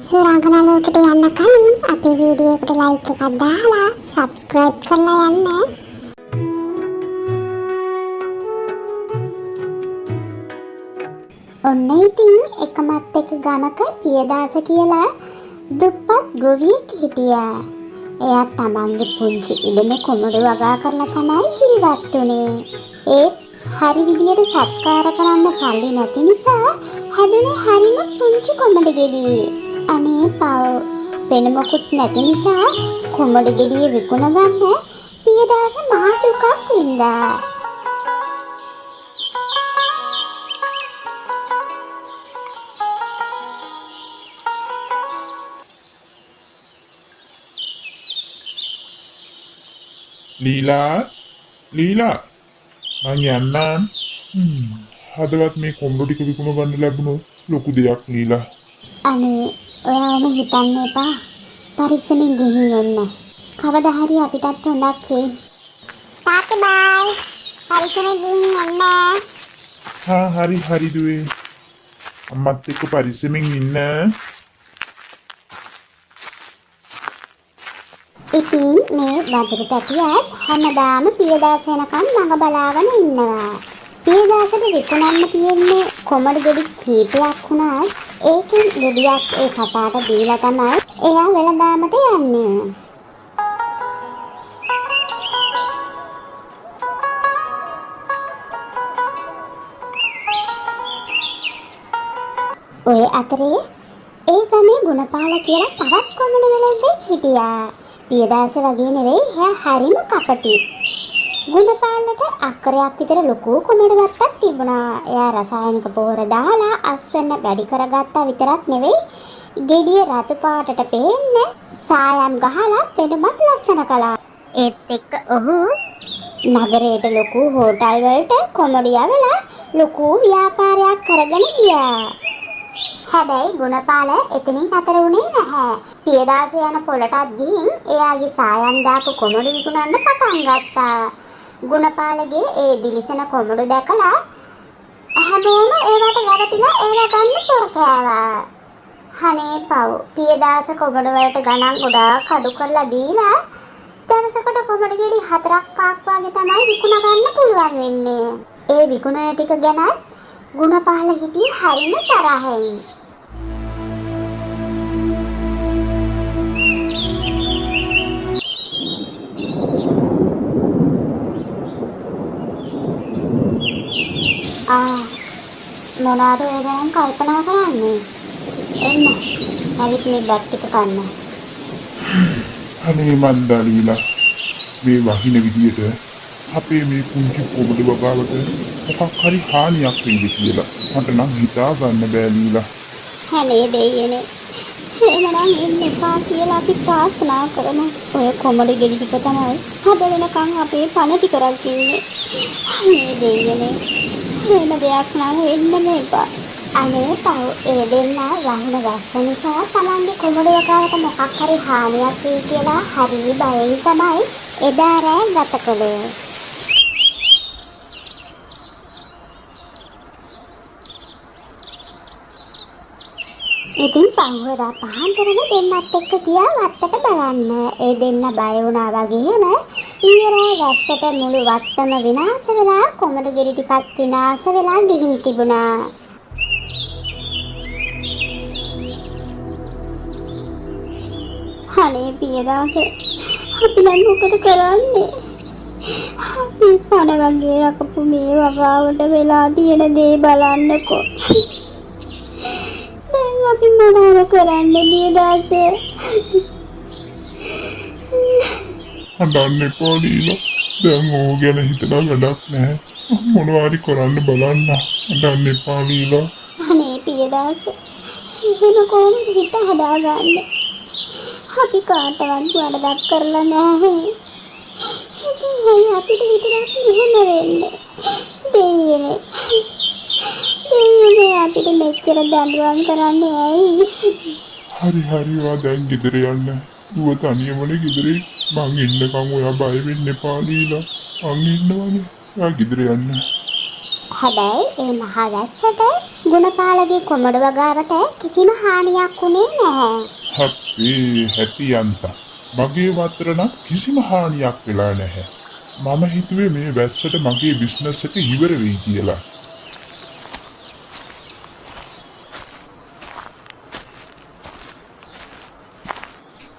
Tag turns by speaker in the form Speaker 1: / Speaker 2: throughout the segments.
Speaker 1: සුරංගනා ලෝකෙට යන්න කලින් අපේ වීඩියෝ එකට ලයික් එකක් දාලා සබ්ස්ක්‍රයිබ් කරලා යන්න. ඔන්න ඉතින් එකමත් එක ගමක පියදාස කියලා දුප්පත් ගොවියෙක් හිටියා. එයා තමන්ගේ පුංචි ඉඩම කොමඩු වගා කරලා තමයි ජීවත් වුනේ. ඒත් හරි විදියට සත්කාර කරන්න සල්ලි නැති නිසා හැදුනේ හරිම පුංචි කොමඩු ගෙඩිය. අනේ පව් වෙන මොකුත් නැති නිසා කොමඩු ගෙඩිය විකුණ ගන්න පියදාස මහා දුකක් වින්දා.
Speaker 2: ලීලා මං යන්නම්. හදවත් මේ කොම්බු ටික විකුණ ගන්න ලැබුණොත් ලොකු දෙයක් ලීලා.
Speaker 1: අනේ ඔයාම හිතන්න එපා. පරිස්සමින් ගිහින් එන්න. කවදා හරි අපිටත් හොඳක් වෙයි. තාත්තේ බයි. පරිස්සමින් ගිහින් එන්න.
Speaker 2: හරි දුවේ. අම්මත් එක්ක පරිස්සමින් ඉන්න.
Speaker 1: ඉතින් මේ වතුරු පැටියත් හැමදාම පියදාස යනකම් මඟ බලාගෙන ඉන්නවා. පියදාසට විකුණන්න තියෙන්නේ කොමඩු ගෙඩි කීපයක් වුණත් ඒකෙන් ගෙඩියක් ඒ කතාට දීලා තමයි එයා වෙළඳාමට යන්නේ. ඔය අතරේ ඒ ගමේ ගුණපාල කියලා තවත් කොමඩු වෙළෙන්දෙක් හිටියා. පියදාස වගේ නෙවෙයි, එයා හරිම කපටි. ගුණපාලට අක්කරයක් විතර ලොකු කොමඩු වත්තක් තිබුණා. එයා රසායනික පොහොර දාලා අස්වැන්න වැඩි කරගත්තා විතරක් නෙවෙයි, ගෙඩිය රතු පාටට පේන්න සායම් ගහලා පෙනුමත් ලස්සන කළා. ඒත් එක්ක ඔහු නගරයට ලොකු හෝටල් වලට කොමඩු යවලා ලොකු ව්‍යාපාරයක් කරගෙන ගියා. හැබැයි ගුණපාල එතනින් අතර වුණේ නැහැ. පියදාස යන පොළටත් ගිහින් එයාගේ සායම් දාපු කොමඩු විකුණන්න පටන් ගත්තා. ගුණපාලගේ ඒ දිලිසෙන කොමඩු දැකලා හැමෝම ඒවට වැරටිලා ඒව ගන්න පොර කෑවා. අනේ පව් පියදාස කොමඩු වලට ගණන් ගොඩාක් අඩු කරලා දීලා දවසකට කොමඩු ගෙඩි 4-5ක් වගේ තමයි විකුණ ගන්න පුළුවන් වෙන්නේ. ඒ විකුණන ටික ගැන ගුණපාල හිටියේ හරිම තරහෙන්. මොනවාද ඒ ගැන කල්පනා කරන්නේ? එන්න හරිත් මේ බත් ටික කන්න.
Speaker 2: අනේ මන්දා ලීලා, මේ වහින විදියට අපේ මේ පුංචි කොමඩු වගාවට මොකක් හරි හානියක් වෙයිද කියලා මට නම් හිතා ගන්න බෑ ලීලා.
Speaker 1: අනේ දෙයියනේ, එහෙමනම් එන්න එපා කියලා අපි ප්‍රාර්ථනා කරමු. ඔය කොමඩු ගෙඩි ටික තමයි හද වෙනකන් අපේ පණ ටික රකින්නේ. අනේ දෙයියනේ, වෙන දෙයක් නම් වෙන්න මේපා. අනේ පව් ඒ දෙන්න වහින වැස්ස නිසා තමන්ගේ කොමඩු වගාවට මොකක් හරි හානියක් වෙයි කියලා හරි බයෙන් තමයි එදා රෑ ගත කළේ. ඉතින් පහුවදා පහන්තරම දෙන්නත් එක්ක ගියා වත්තට බලන්න. ඒ දෙන්න බය වුණා වගේම ඊයරා වැස්සට මුළු වත්තම විනාශ වෙලා කොමඩු ගෙඩි ටිකත් විනාශ වෙලා ගිහින් තිබුණා. අනේ පියදාස, අපි දැන් මොකද කරන්නේ? අපි පණ වගේ රකපු මේ වගාවට වෙලා තියෙන දේ බලන්නකෝ. අපි මොනවද කරන්නේ පියදාස?
Speaker 2: හඬන්න එපා ලීලා. දැන් ඕක ගැන හිතලා වැඩක් නැහැ. මොනවා හරි කරන්න බලන්න. හඬන්න එපා ලීලා.
Speaker 1: අනේ පියදාස, එහෙම කොහොමද හිත හදාගන්නේ? අපි කාටවත් වරදක් කරලා නැහැ. ඉතින් ඇයි අපිට විතරක් මෙහෙම වෙන්නේ? දෙයියනේ අපිට මෙච්චර දඬුවම් කරන්නේ ඇයි?
Speaker 2: හරි ඔයා දැන් ගෙදර යන්න. ඌව තනියමනේ ගෙදරේ. මං ඉන්නකම් ඔයා බය වෙන්න එපා ලීලා. මං ඉන්නවනේ. ඔයා ගෙදර යන්න.
Speaker 1: හැබැයි ඒ මහා වැස්සට ගුණපාලගේ කොමඩ වගාවට කිසිම හානියක් වුණේ නැහැ.
Speaker 2: අපේ හැටියන්තා මගේ වත්තර නම් කිසිම හානියක් වෙලා නැහැ. මම හිතුවේ මේ වැස්සට මගේ බිස්නස් එක ඉවර වෙයි කියලා.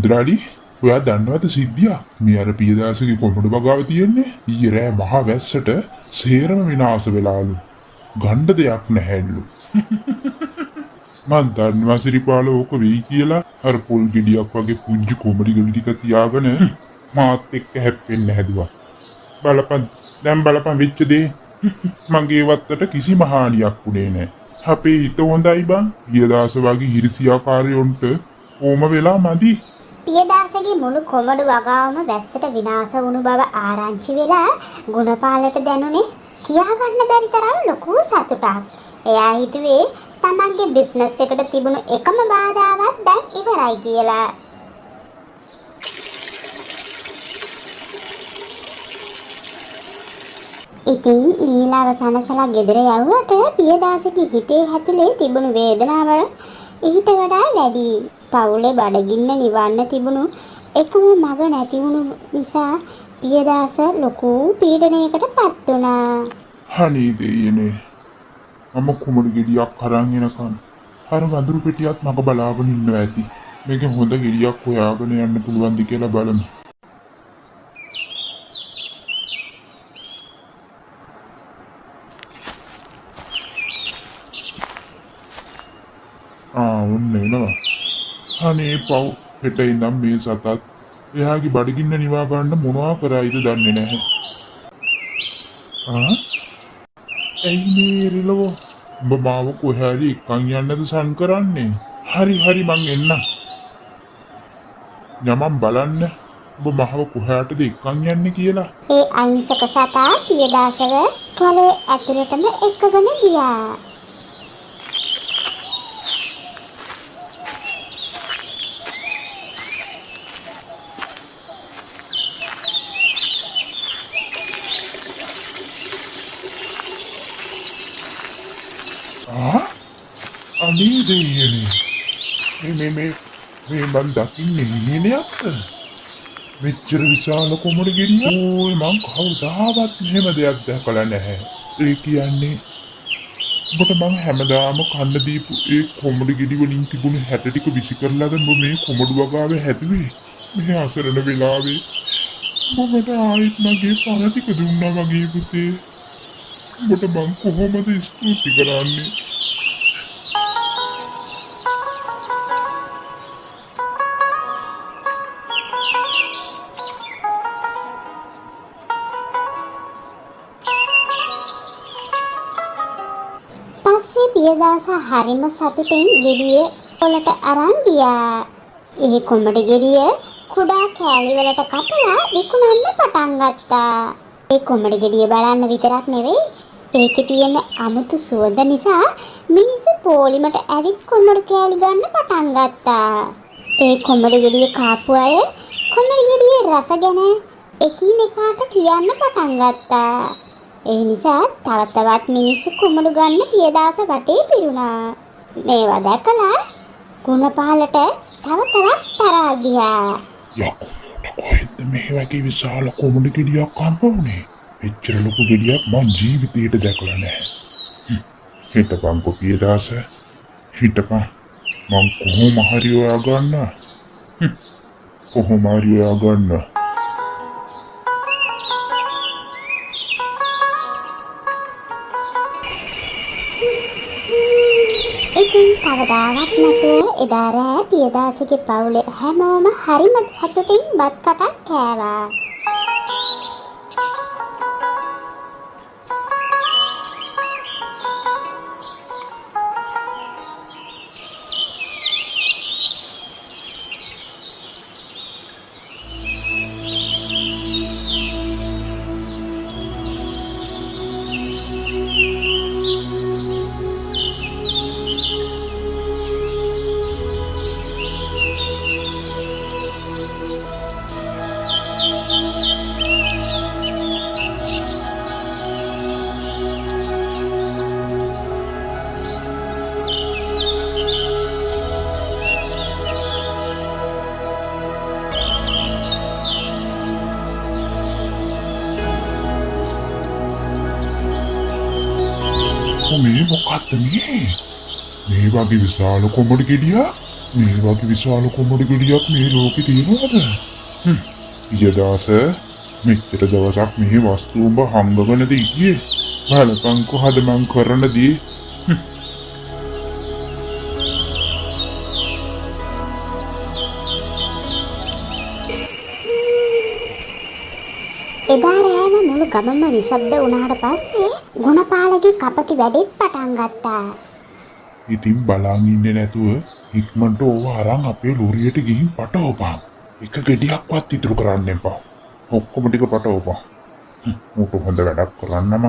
Speaker 2: ද්‍රාඩි ඔයා දන්නවද සිද්ධියක්? මේ අර පියදාසගේ කොමඩ වගාව තියෙන්නේ ඊයේ රෑ මහා වැස්සට සේරම විනාශ වෙලාලු. ගණ්ඩ දෙයක් නැහැලු. මන් දන්නවා සිරිපාල ඕක වෙයි කියලා. අර පොල් ගෙඩියක් වගේ පුංචි කොමඩි ගෙඩි ටික තියාගෙන මාත් එක්ක හැප්පෙන්න හැදුවා. බලපන් දැන් බලපන් වෙච්ච දේ. මගේ වත්තට කිසිම හානියක් වුණේ නැහැ. අපේ හිත හොඳයි බං. පියදාස වගේ හිරිසියාකාරයොන්ට ඕම වෙලා මදි.
Speaker 1: පියදාසගේ මුළු කොමඩු වගාවම වැස්සට විනාශ වුණු බව ආරංචි වෙලා ගුණපාලට දැනුනේ කියාගන්න බැරි තරම් ලොකු සතුටක්. එයා හිතුවේ තමන්ගේ බිස්නස් එකට තිබුණු එකම බාධාවත් දැන් ඉවරයි කියලා. ඉතින් ලීලාව සනසලා ගෙදර යවුවට පියදාසගේ හිතේ හැතුලේ තිබුණු වේදනාව ඊට වඩා වැඩි. පවුලේ බඩගින්න නිවන්න තිබුණු එකම මග නැති වුණු නිසා පියදාස ලොකු පීඩනයකට පත් වුණා.
Speaker 2: අනේ දෙයියනේ මම කුමඩු ගෙඩියක් අරන් එනකම් අර වඳුරු පෙටියත් මග බලාගෙන ඉන්නවා ඇති. මේක හොඳ ගෙඩියක් හොයාගෙන යන්න පුළුවන්ද කියලා බලමු. ඔන්න එනවා. අනේ පව් හෙට ඉඳන් මේ සතත් එයාගේ බඩගින්න නිවා ගන්න මොනවා කරයිද දන්නේ නැහැ. ඇයි මේ රිලව උඹ මාව කොහරි එක්කන් යන්නද සන් කරන්නේ? හරි මං එන්න. යමම් බලන්න උඹ මාව කොහාටද එක්කන් යන්නේ කියලා.
Speaker 1: ඒ අහිංසක සතා පියදාසව කැලේ ඇතුළටම එක්කගෙන ගියා.
Speaker 2: අනේ දෙයියනේ මේ මන් දකින්නේ නිනයක්ද? මෙච්චර විශාල කොමඩ ගෙඩියක්. ඕයි මං කවදාවත් මෙහෙම දෙයක් දැකලා නැහැ. ඒ කියන්නේ ඔබට මං හැමදාම කන්න දීපු ඒ කොමඩ ගෙඩි වලින් තිබුණු හැට ටික විසි කරලාද ඔබ මේ කොමඩු වගාවේ හැදුවේ? මේ අසරණ වෙලාවේ ඔබට ආයෙත් මගේ පණ ටික දුන්නා වගේ පුතේ. ඔබට මං කොහොමද ස්තුති කරන්නේ?
Speaker 1: පියදාස හරිම සතුටින් ගෙඩිය පොලට අරන් ගියා. ඒ කොමඩ ගෙඩිය කුඩා කෑලි වලට කපලා විකුණන්න පටන් ගත්තා. ඒ කොමඩ ගෙඩිය බලන්න විතරක් නෙවෙයි ඒකේ තියෙන අමුතු සුවඳ නිසා මිනිස්සු පොලිමට ඇවිත් කොමඩ කෑලි ගන්න පටන් ගත්තා. ඒ කොමඩ ගෙඩිය කාපු අය කොමඩ ගෙඩියේ රස ගැන එකිනෙකාට කියන්න පටන් ගත්තා. ඒ නිසා තව තවත් මිනිස්සු කුමඩු ගන්න පියදාස වටේ පිරුණා. මේවා දැකලා ගුණපාලට තව තවත් තරහා ගියා.
Speaker 2: යකෝ කොහෙන්ද මේ වගේ විශාල කොමඩු ගෙඩියක් හම්බුනේ? එච්චර ලොකු ගෙඩියක් මං ජීවිතේට දැකලා නැහැ. හිටපන්කෝ පියදාස. හිටපන්. මං කොහොම හරි ඔයා ගන්න. කොහොම හරි ඔයා ගන්න.
Speaker 1: ඉතින් කවදාවත් නැතුව එදා රෑ පියදාසගේ පවුලේ හැමෝම හරිම සතුටින් බත් කටක් කෑවා.
Speaker 2: මොකක්ද මේ වගේ විශාල කොමඩ ගෙඩියක් මේ ලෝකේ තියෙනවද? ඊයදාස මෙච්චර දවසක් මේ වස්තු උඹ හංගගෙනද හිටියේ? බලපං කොහද මං කරන දේ.
Speaker 1: එදා රෑම මුළු ගමම නිශ්ශබ්ද වුණාට පස්සේ ගුණපාලගේ කපටි වැඩෙත් පටන් ගත්තා.
Speaker 2: ඉතින් බලන් ඉන්නේ නැතුව ඉක්මනට ඕව අරන් අපේ ලෝරියට ගිහින් පටවපන්. එක ගෙඩියක්වත් ඉතුරු කරන්න එපා. ඔක්කොම ටික පටවපන්. උට හොඳ වැඩක් කරන්නම.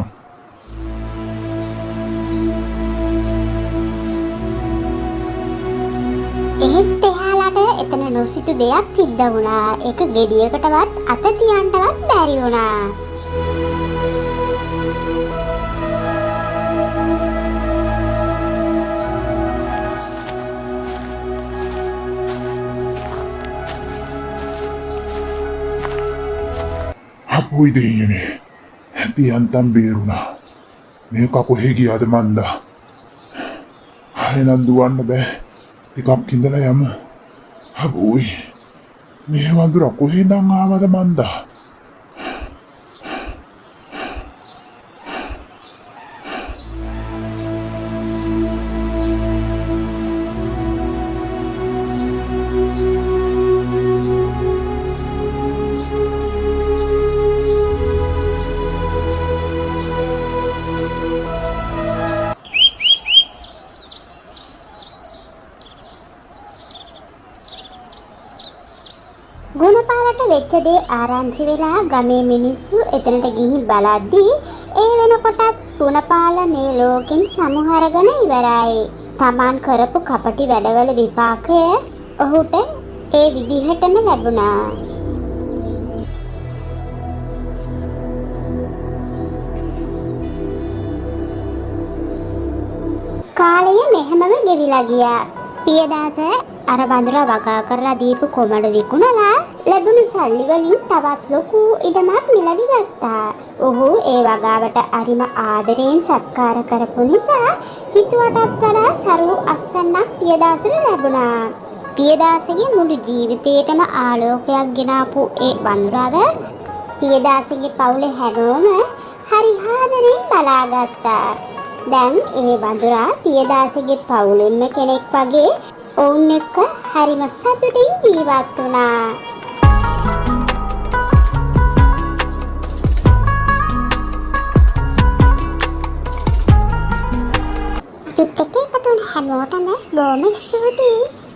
Speaker 1: එහෙත් එයාලට එතන නොසිතු දෙයක් සිද්ධ වුණා. එක ගෙඩියකටවත් අත තියන්නවත් බැරි වුණා.
Speaker 2: අපොයි දෙයියනේ. තියන්තම් බේරුණා. මේක කොහෙ ගියාද මන්දා? ආයෙනම් දුවන්න බෑ. ටිකක් ඉඳලා යමු. අපොයි. මේ වඳුර කොහෙන්ද ආවද මන්දා?
Speaker 1: ගුණපාලට වෙච්ච දේ ආරංචි වෙලා ගමේ මිනිස්සු එතනට ගිහින් බලද්දී ඒ වෙනකොටත් ගුණපාල මේ ලෝකෙන් සමුහරගෙන ඉවරයි. Taman කරපු කපටි වැඩවල විපාකය ඔහුට ඒ විදිහටම ලැබුණා. කාලය මෙහෙමම ගෙවිලා ගියා. පියදාස අර වඳුරා වගා කරලා දීපු කොමඩ විකුණලා ලැබුණු සල්ලි වලින් තවත් ලොකු ඉඩමක් මිලදි ගත්තා. ඔහු ඒ වගාවට අරිම ආදරයෙන් සත්කාර කරපු නිසා හිතුවටත් වඩා සරු අස්වැන්නක් පියදාසට ලැබුණා. පියදාසගේ මුළු ජීවිතේටම ආලෝකයක් ගෙනාපු ඒ වඳුරාව පියදාසගේ පවුලේ හැමෝම හරි ආදරෙන් බලාගත්තා. දැන් ඒ වඳුරා පියදාසගේ පවුලෙන්ම කෙනෙක් වගේ ඔවුන් එක්ක හරිම සතුටින් ජීවත් වුණා. පිටකේ පතුන් හැමෝටම බොහොම ස්තුතියි.